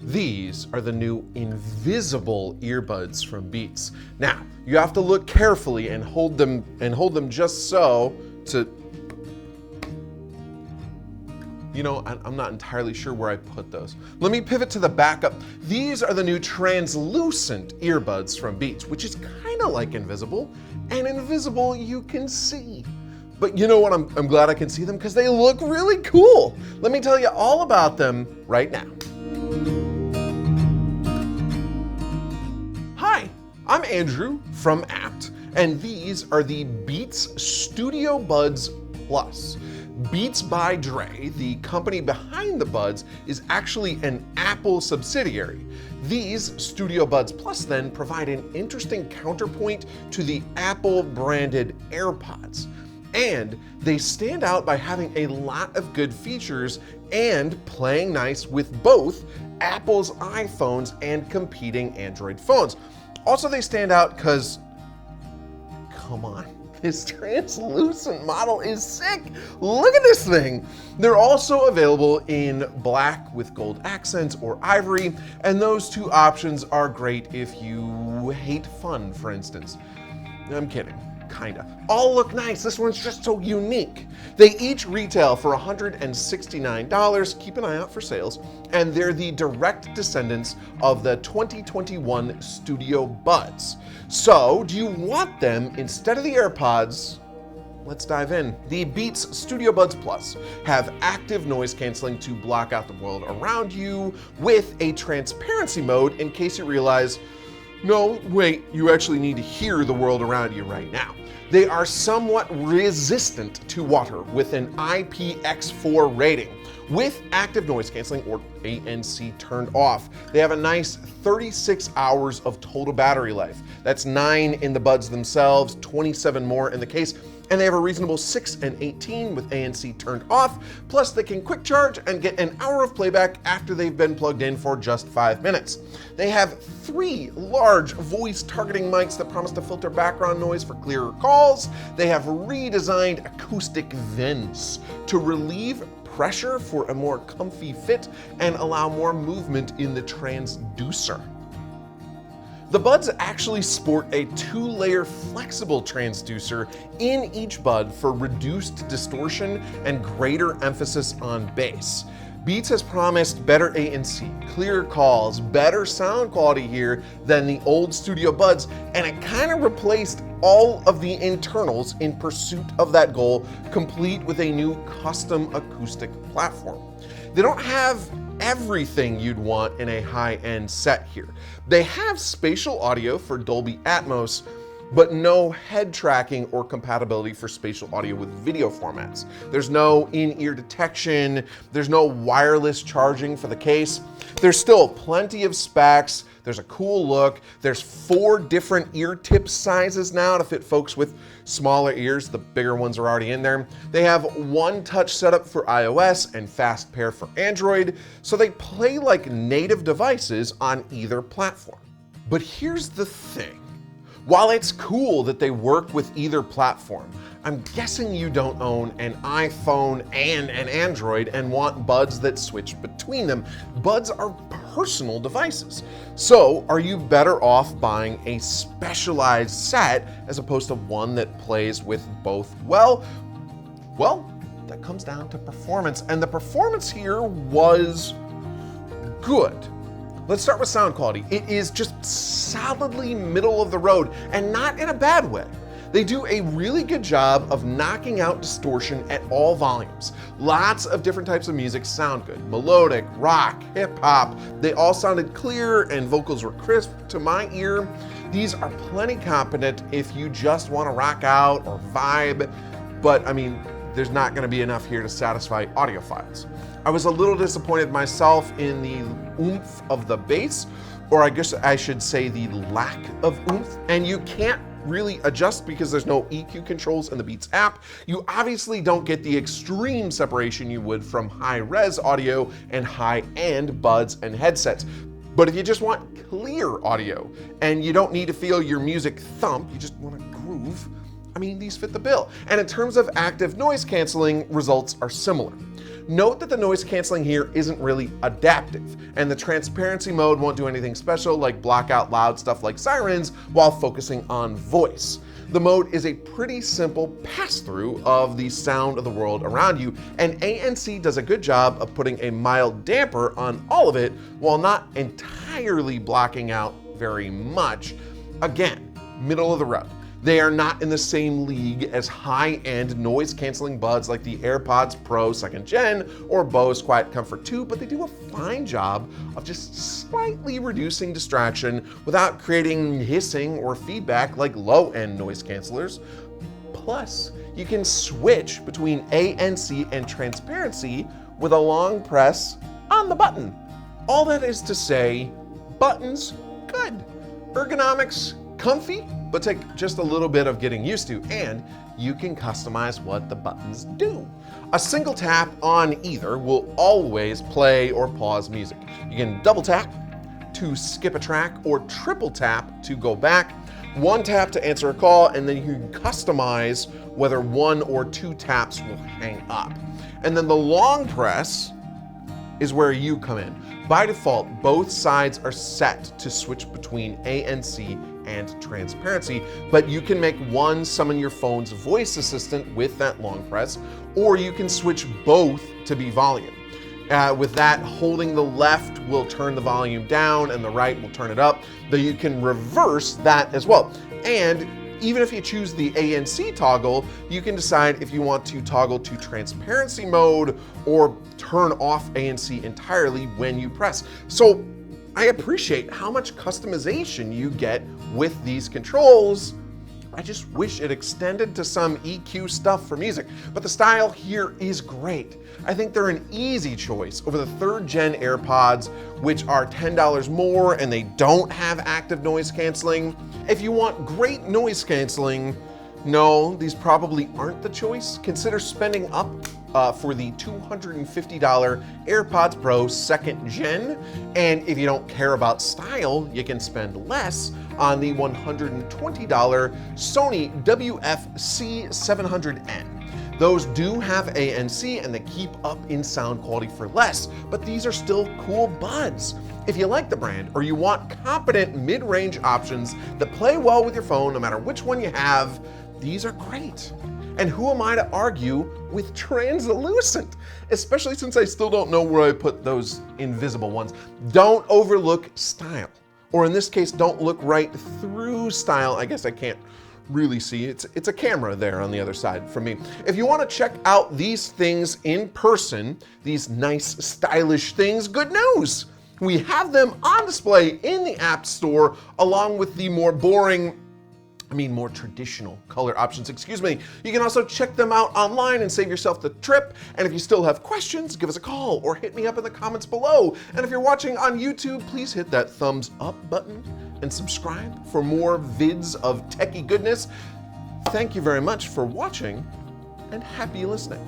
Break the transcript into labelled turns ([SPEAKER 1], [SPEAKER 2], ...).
[SPEAKER 1] These are the new invisible earbuds from Beats. Now, you have to look carefully and hold them just so to, I'm not entirely sure where I put those. Let me pivot to the backup. These are the new translucent earbuds from Beats, which is kind of like invisible, and invisible you can see. But you know what, I'm glad I can see them because they look really cool. Let me tell you all about them right now. Hi, I'm Andrew from Abt, and these are the Beats Studio Buds Plus. Beats by Dre, the company behind the buds, is actually an Apple subsidiary. These Studio Buds Plus then provide an interesting counterpoint to the Apple-branded AirPods. And they stand out by having a lot of good features and playing nice with both Apple's iPhones and competing Android phones. Also, they stand out because, come on, this translucent model is sick. Look at this thing. They're also available in black with gold accents or ivory, and those two options are great if you hate fun, for instance. I'm kidding. Kinda. All look nice. This one's just so unique. They each retail for $169. Keep an eye out for sales. And they're the direct descendants of the 2021 Studio Buds. So, do you want them instead of the AirPods? Let's dive in. The Beats Studio Buds Plus have active noise canceling to block out the world around you with a transparency mode in case you realize, no, wait, you actually need to hear the world around you right now. They are somewhat resistant to water with an IPX4 rating. With active noise canceling, or ANC, turned off, they have a nice 36 hours of total battery life. That's 9 in the buds themselves, 27 more in the case, and they have a reasonable 6 and 18 with ANC turned off, plus they can quick charge and get an hour of playback after they've been plugged in for just 5 minutes. They have 3 large voice targeting mics that promise to filter background noise for clearer calls. They have redesigned acoustic vents to relieve pressure for a more comfy fit and allow more movement in the transducer. The buds actually sport a 2-layer flexible transducer in each bud for reduced distortion and greater emphasis on bass. Beats has promised better ANC, clearer calls, better sound quality here than the old Studio Buds, and it kind of replaced all of the internals in pursuit of that goal, complete with a new custom acoustic platform. They don't have everything you'd want in a high-end set here. They have spatial audio for Dolby Atmos, but no head tracking or compatibility for spatial audio with video formats. There's no in-ear detection, there's no wireless charging for the case. There's still plenty of specs, there's a cool look, there's 4 different ear tip sizes now to fit folks with smaller ears, the bigger ones are already in there. They have one touch setup for iOS and fast pair for Android, so they play like native devices on either platform. But here's the thing. While it's cool that they work with either platform, I'm guessing you don't own an iPhone and an Android and want buds that switch between them. Buds are personal devices. So are you better off buying a specialized set as opposed to one that plays with both? Well, that comes down to performance, and the performance here was good. Let's start with sound quality. It is just solidly middle of the road, and not in a bad way. They do a really good job of knocking out distortion at all volumes. Lots of different types of music sound good. Melodic, rock, hip hop, they all sounded clear and vocals were crisp to my ear. These are plenty competent if you just want to rock out or vibe, but I mean, there's not gonna be enough here to satisfy audiophiles. I was a little disappointed myself in the oomph of the bass, or I guess I should say the lack of oomph, and you can't really adjust because there's no EQ controls in the Beats app. You obviously don't get the extreme separation you would from high-res audio and high-end buds and headsets. But if you just want clear audio and you don't need to feel your music thump, you just want to groove, I mean, these fit the bill. And in terms of active noise canceling, results are similar. Note that the noise canceling here isn't really adaptive, and the transparency mode won't do anything special like block out loud stuff like sirens while focusing on voice. The mode is a pretty simple pass-through of the sound of the world around you, and ANC does a good job of putting a mild damper on all of it while not entirely blocking out very much. Again, middle of the road. They are not in the same league as high-end noise-canceling buds like the AirPods Pro 2nd Gen or Bose Quiet Comfort 2, but they do a fine job of just slightly reducing distraction without creating hissing or feedback like low-end noise cancelers. Plus, you can switch between ANC and transparency with a long press on the button. All that is to say, buttons, good. Ergonomics, comfy, but take just a little bit of getting used to, and you can customize what the buttons do. A single tap on either will always play or pause music. You can double tap to skip a track or triple tap to go back, one tap to answer a call, and then you can customize whether 1 or 2 taps will hang up. And then the long press is where you come in. By default, both sides are set to switch between ANC and transparency, but you can make one summon your phone's voice assistant with that long press, or you can switch both to be volume. With that, holding the left will turn the volume down and the right will turn it up, though you can reverse that as well. And even if you choose the ANC toggle, you can decide if you want to toggle to transparency mode or turn off ANC entirely when you press. So I appreciate how much customization you get with these controls. I just wish it extended to some EQ stuff for music, but the style here is great. I think they're an easy choice over the 3rd Gen AirPods, which are $10 more and they don't have active noise canceling. If you want great noise canceling, no, these probably aren't the choice. Consider spending up for the $250 AirPods Pro 2nd Gen, and if you don't care about style, you can spend less on the $120 Sony WF-C700N. Those do have ANC and they keep up in sound quality for less, but these are still cool buds. If you like the brand or you want competent mid-range options that play well with your phone no matter which one you have, these are great. And who am I to argue with translucent? Especially since I still don't know where I put those invisible ones. Don't overlook style. Or in this case, don't look right through style. I guess I can't really see. It's a camera there on the other side from me. If you want to check out these things in person, these nice, stylish things, good news! We have them on display in the App Store along with the more traditional color options, excuse me. You can also check them out online and save yourself the trip. And if you still have questions, give us a call or hit me up in the comments below. And if you're watching on YouTube, please hit that thumbs up button and subscribe for more vids of techie goodness. Thank you very much for watching and happy listening.